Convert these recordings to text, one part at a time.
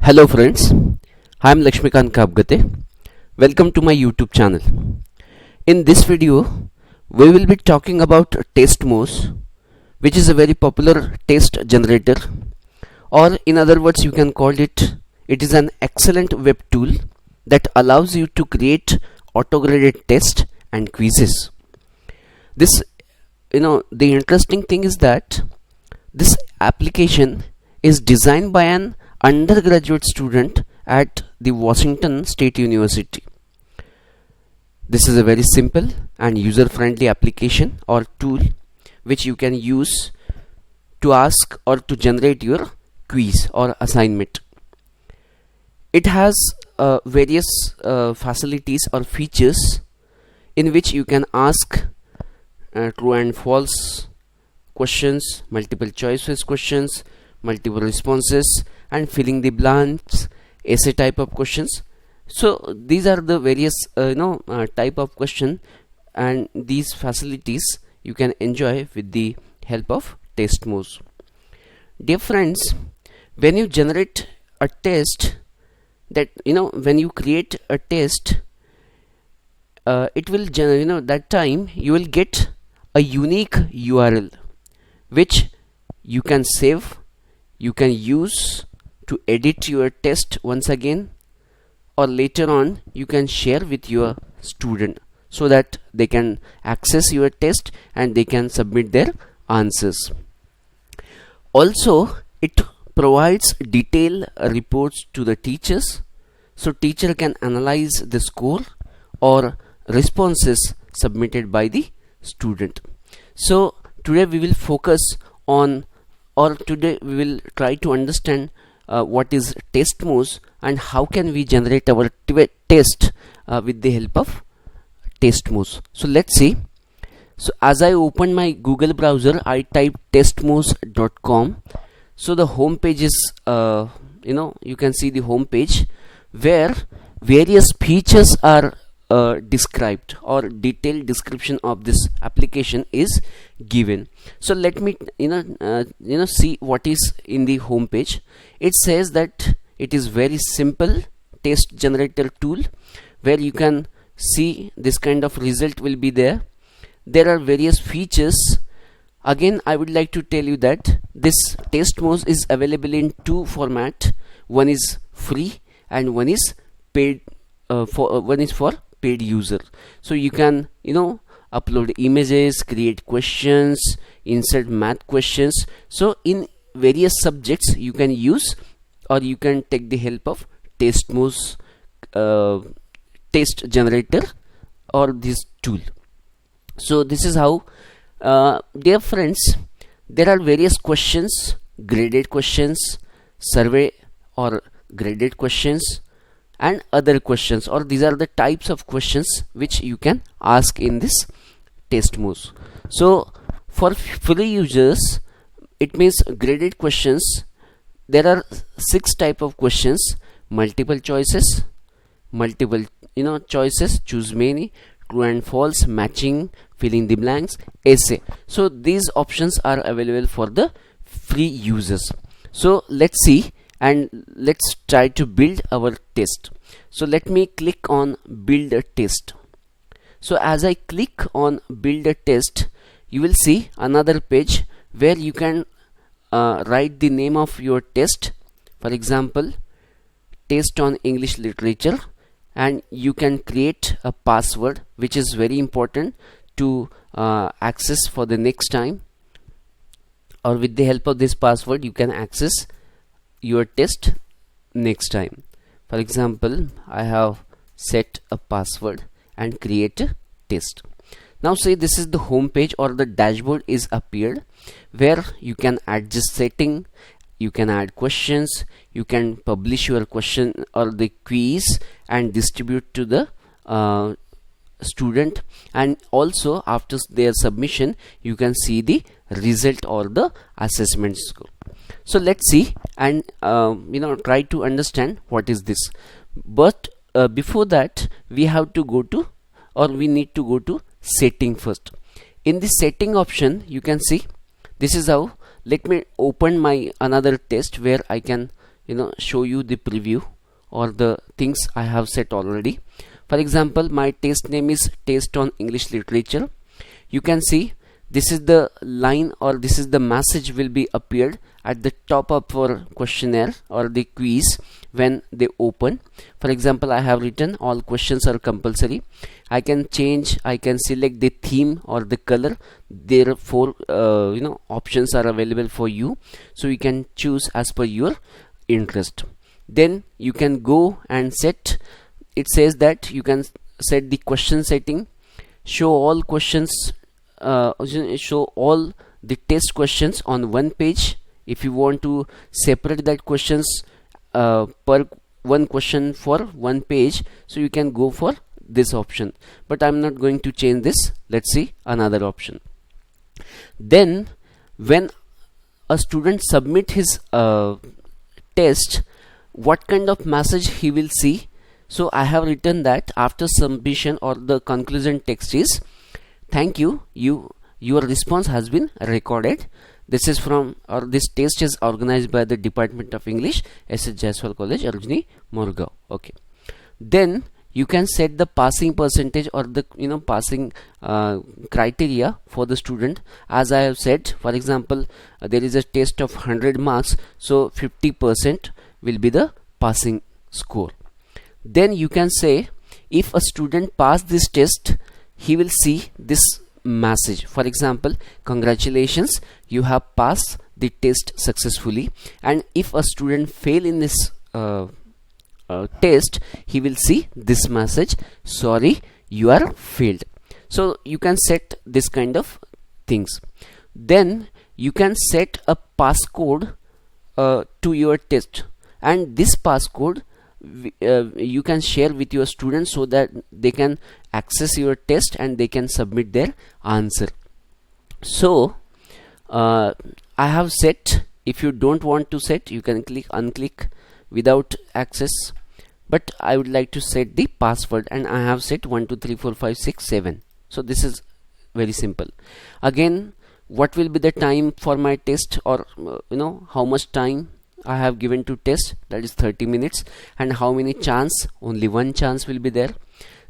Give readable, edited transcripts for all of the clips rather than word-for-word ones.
Hello friends, I am Lakshmikant Kapgate. Welcome to my YouTube channel. In this video, we will be talking about TestMouse, which is a very popular test generator, or in other words you can call it is an excellent web tool that allows you to create auto-graded tests and quizzes. The interesting thing is that this application is designed by an undergraduate student at the Washington State University. This is a very simple and user-friendly application or tool which you can use to ask or to generate your quiz or assignment. It has various facilities or features in which you can ask true and false questions, multiple choices questions, multiple responses, and filling the blanks, essay type of questions. So these are the various type of question, and these facilities you can enjoy with the help of TestMouse. Dear friends, when you generate a test, when you create a test, it will that time you will get a unique URL which you can save, you can use to edit your test once again, or later on you can share with your student so that they can access your test and they can submit their answers. Also, it provides detailed reports to the teachers, so teacher can analyze the score or responses submitted by the student. So today we will focus on, or today we will try to understand what is TestMouse and how can we generate our test with the help of TestMouse. So let's see. So as I open my Google browser, I type testmouse.com. So the home page is you can see the home page where various features are described, or detailed description of this application is given. So let me see what is in the home page. It says that it is very simple test generator tool where you can see this kind of result will be there. There are various features. Again, I would like to tell you that this TestMouse is available in two format. One is free and one is paid. One is for paid user. So you can upload images, create questions, insert math questions. So in various subjects you can use, or you can take the help of TestMouse test generator or this tool. So this is how, dear friends, there are various questions, graded questions, survey or graded questions, and other questions, or these are the types of questions which you can ask in this TestMouse. So for free users, it means graded questions. There are 6 type of questions: multiple choices, choices, choose many, true and false, matching, filling the blanks, essay. So these options are available for the free users. So let's see and let's try to build our test. So let me click on build a test. So as I click on build a test, you will see another page where you can write the name of your test. For example, test on English literature, and you can create a password which is very important to access for the next time, or with the help of this password you can access your test next time. For example, I have set a password and create a test. Now say this is the home page, or the dashboard is appeared, where you can adjust setting, you can add questions, you can publish your question or the quiz and distribute to the student, and also after their submission you can see the result or the assessment score. So let's see and try to understand what is this. But before that we have to go to, or we need to go to setting first. In the setting option you can see this is how. Let me open my another test where I can show you the preview or the things I have set already. For example, my test name is Test on English Literature. You can see this is the line, or this is the message will be appeared at the top of our questionnaire or the quiz when they open. For example, I have written all questions are compulsory. I can change, I can select the theme or the color. Therefore, options are available for you, so you can choose as per your interest. Then you can go and set. It says that you can set the question setting, show all questions, show all the test questions on one page. If you want to separate that questions per one question for one page, so you can go for this option, but I'm not going to change this. Let's see another option. Then when a student submit his test, what kind of message he will see? So I have written that after submission, or the conclusion text is, thank you, your response has been recorded. This is from, or this test is organized by the Department of English, S.H. Jaiswal College, Arjuni, Morgaon. Okay. Then you can set the passing percentage or the passing criteria for the student. As I have said, for example, there is a test of 100 marks, so 50% will be the passing score. Then you can say, if a student pass this test, he will see this message. For example, congratulations, you have passed the test successfully. And if a student fail in this test, he will see this message, sorry, you are failed. So you can set this kind of things. Then you can set a passcode to your test, and this passcode you can share with your students so that they can access your test and they can submit their answer. So I have set. If you don't want to set, you can unclick without access, but I would like to set the password, and I have set 1 2 3 4 5 6 7. So this is very simple. Again, what will be the time for my test, or how much time I have given to test, that is 30 minutes, and how many chance? Only one chance will be there.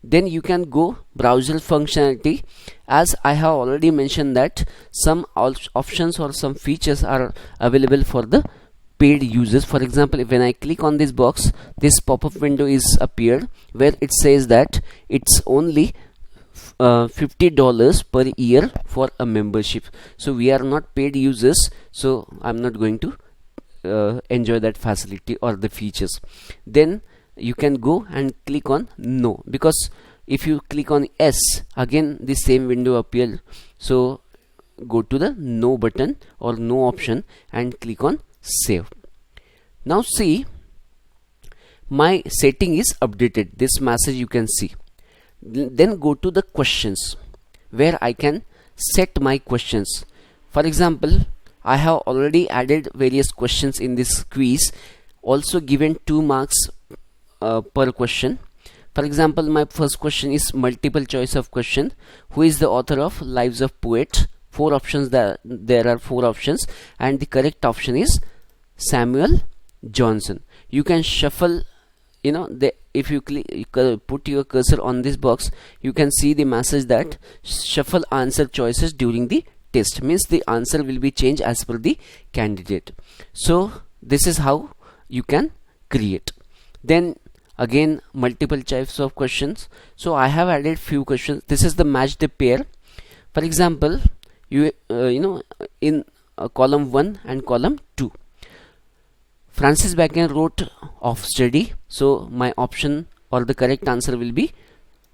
Then you can go browser functionality. As I have already mentioned that some options or some features are available for the paid users. For example, when I click on this box, this pop-up window is appeared where it says that it's only $50 per year for a membership. So we are not paid users, so I'm not going to enjoy that facility or the features. Then you can go and click on no, because if you click on yes, again the same window appears. So go to the no button or no option and click on save. Now see, my setting is updated. This message you can see. Then go to the questions where I can set my questions. For example, I have already added various questions in this quiz, also given 2 marks per question. For example, my first question is multiple choice of question. Who is the author of Lives of Poets? 4 options. There are 4 options, and the correct option is Samuel Johnson. You can shuffle, if you put your cursor on this box, you can see the message that shuffle answer choices during the test, means the answer will be changed as per the candidate. So this is how you can create. Then again, multiple choice of questions. So I have added few questions. This is the match the pair. For example, you in column 1 and column 2, Francis Bacon wrote of study, so my option or the correct answer will be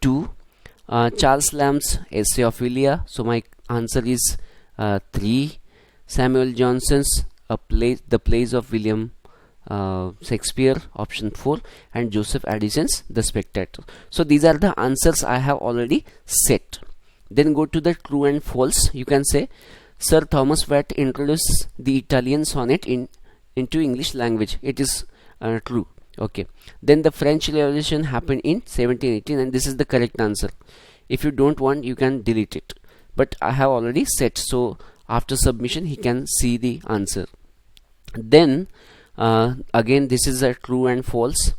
2. Charles Lamb's Essay of Elia, so my answer is 3. Samuel Johnson's The Plays of William Shakespeare, option 4. And Joseph Addison's The Spectator. So these are the answers I have already set. Then go to the true and false. You can say Sir Thomas Watt introduced the Italian sonnet into English language. It is true. Okay. Then the French Revolution happened in 1718, and this is the correct answer. If you don't want, you can delete it, but I have already set, so after submission he can see the answer. Then Again, this is a true and false.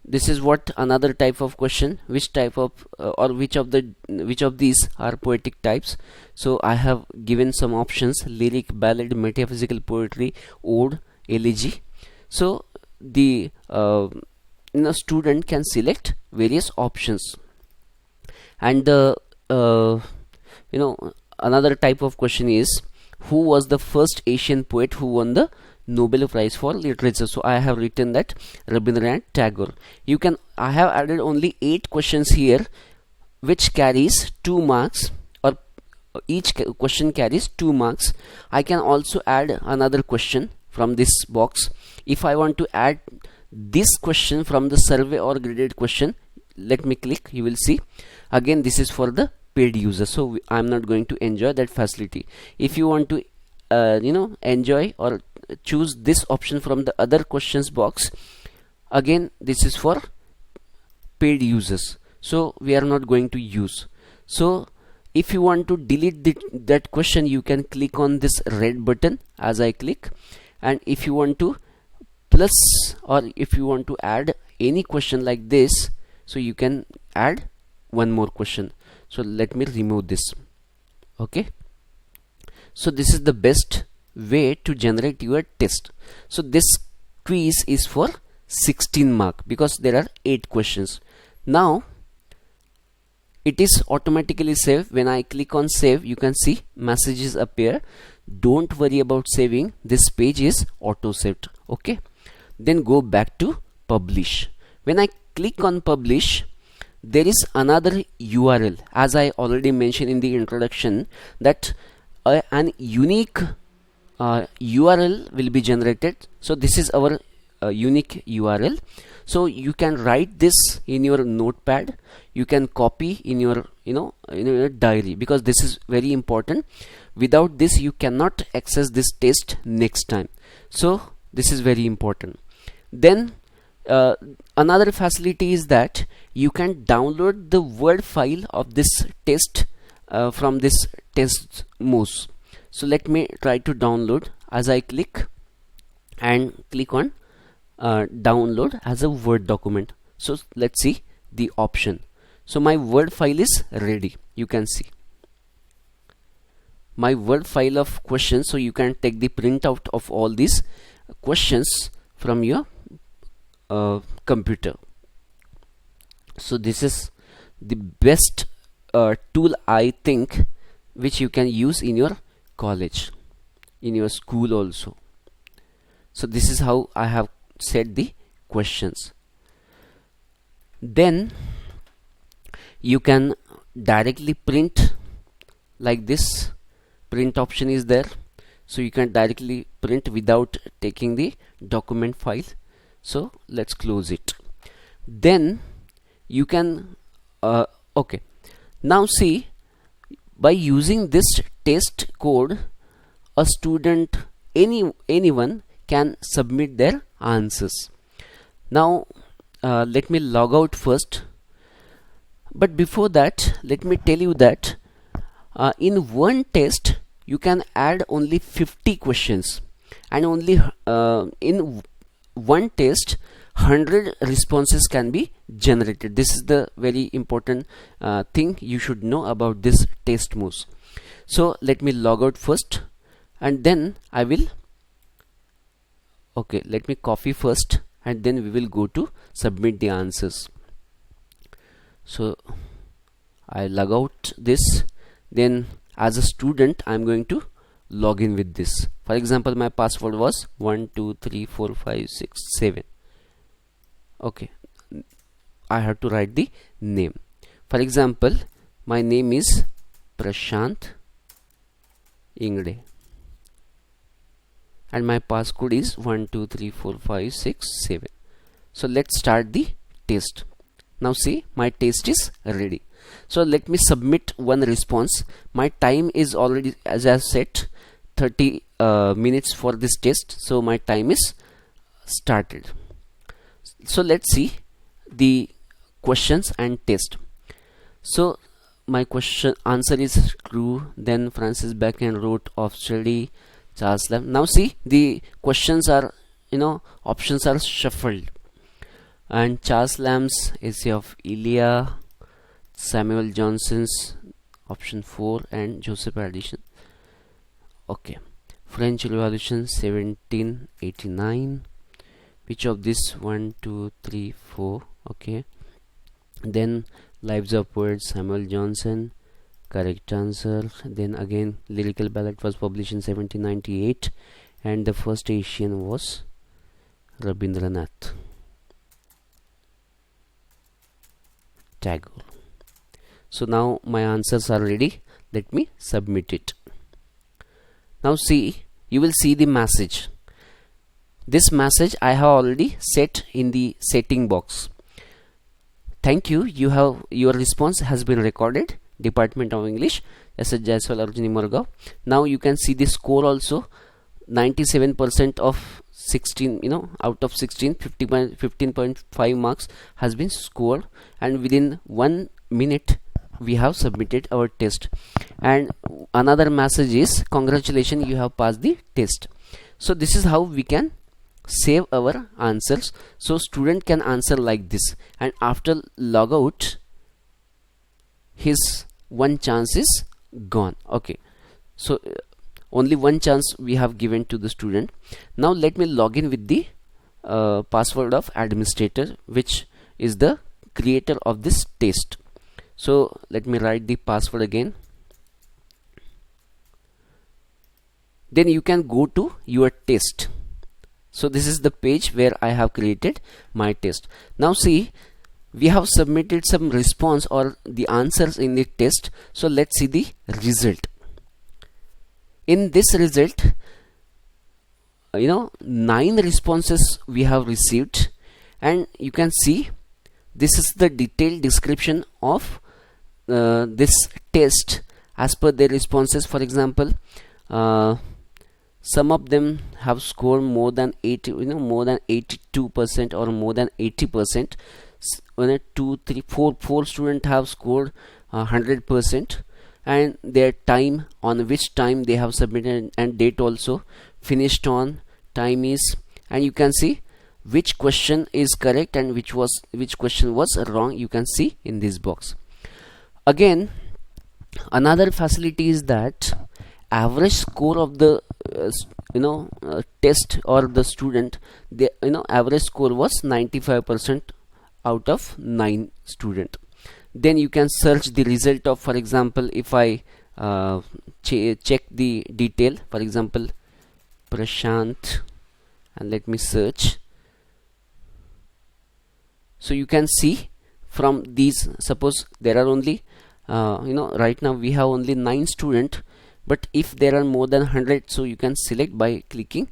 This is what another type of question, which type of or which of these are poetic types. So I have given some options: lyric, ballad, metaphysical poetry, ode, elegy. So the student can select various options. And the another type of question is, who was the first Asian poet who won the Nobel Prize for Literature? So I have written that Rabindranath Tagore. I have added only 8 questions here, which carries 2 marks, or each question carries 2 marks. I can also add another question from this box. If I want to add this question from the survey or graded question, let me click, you will see. Again, this is for the paid user, so I'm not going to enjoy that facility. If you want to enjoy or choose this option from the other questions box, again this is for paid users, so we are not going to use. So if you want to delete that question, you can click on this red button as I click. And if you want to plus, or if you want to add any question like this, so you can add one more question. So let me remove this. Okay, so this is the best way to generate your test. So this quiz is for 16 mark because there are 8 questions. Now it is automatically saved. When I click on save, you can see messages appear. Don't worry about saving, this page is auto saved. Okay, then go back to publish. When I click on publish, there is another URL, as I already mentioned in the introduction, that an unique URL will be generated. So this is our unique URL. So you can write this in your notepad, you can copy in your in your diary, because this is very important. Without this you cannot access this test next time, so this is very important. Then another facility is that you can download the Word file of this test from this TestMouse. So let me try to download, as I click and click on download as a Word document. So let's see the option. So my Word file is ready, you can see my Word file of questions. So you can take the printout of all these questions from your computer. So this is the best tool, I think, which you can use in your college, in your school also. So this is how I have set the questions. Then you can directly print, like this print option is there, so you can directly print without taking the document file. So let's close it. Then you can okay, now see, by using this test code, a student, anyone can submit their answers. Now let me log out first, but before that let me tell you that in one test you can add only 50 questions, and only in one test 100 responses can be generated. This is the very important thing you should know about this TestMouse. So let me log out first, and then I will let me copy first, and then we will go to submit the answers. So I log out this, then as a student I'm going to log in with this. For example, my password was 123456 okay, I have to write the name. For example, my name is Prashant Ingde and my passcode is 123456. So let's start the test. Now see, my test is ready. So let me submit one response. My time is already, as I set, 30 minutes for this test, so my time is started. So let's see the questions and test. So my question answer is true. Then Francis Bacon wrote of study Charles Lamb. Now see, the questions are options are shuffled. And Charles Lamb's Essay of Elia, Samuel Johnson's option 4, and Joseph Addison. Okay. French Revolution 1789. Which of this? 1, 2, 3, 4. Okay. Then Lives of Poets, Samuel Johnson. Correct answer. Then again, Lyrical Ballad was published in 1798, and the first Asian was Rabindranath Tagore. So now my answers are ready. Let me submit it. Now see, you will see the message. This message I have already set in the setting box. Thank you. Your response has been recorded. Department of English, S.H. Jaiswal, Arjuni Morgaon. Now you can see the score also. 97% of 16, out of 16, 15.5 marks has been scored, and within 1 minute we have submitted our test. And another message is, congratulations, you have passed the test. So this is how we can save our answers. So student can answer like this, and after logout his one chance is gone. Okay, so only one chance we have given to the student. Now let me log in with the password of administrator, which is the creator of this test. So let me write the password again. Then you can go to your test. So this is the page where I have created my test. Now see, we have submitted some response or the answers in the test. So let's see the result. In this result, 9 responses we have received, and you can see this is the detailed description of this test as per their responses. For example, some of them have scored more than 82% or more than 80%. 2, 3, 4 students have scored 100%, and their time, on which time they have submitted, and date also, finished on time is, and you can see which question is correct and which question was wrong. You can see in this box. Again, another facility is that average score of the test or the student, the average score was 95% out of 9 student. Then you can search the result of, for example, if I check the detail, for example, Prashant, and let me search. So you can see from these, suppose there are only right now we have only 9 students, but if there are more than 100, so you can select by clicking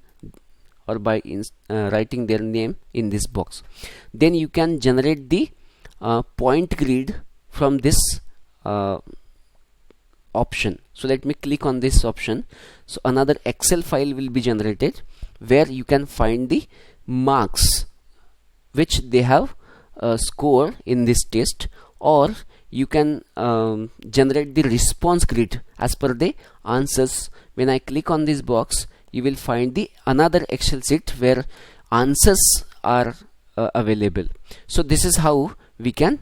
or by writing their name in this box. Then you can generate the point grid from this option. So let me click on this option. So another Excel file will be generated where you can find the marks which they have scored in this test, or you can generate the response grid as per the answers. When I click on this box, you will find the another Excel sheet where answers are available. So this is how we can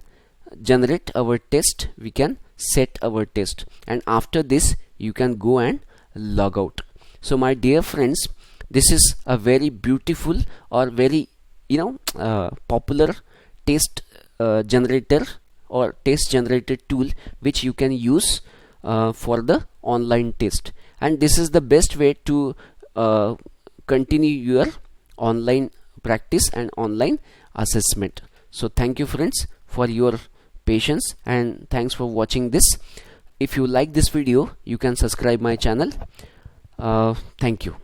generate our test, we can set our test, and after this you can go and log out. So my dear friends, this is a very beautiful or very popular test generator or test generator tool which you can use for the online test, and this is the best way to continue your online practice and online assessment. So thank you friends for your patience, and thanks for watching this. If you like this video, you can subscribe my channel. Thank you.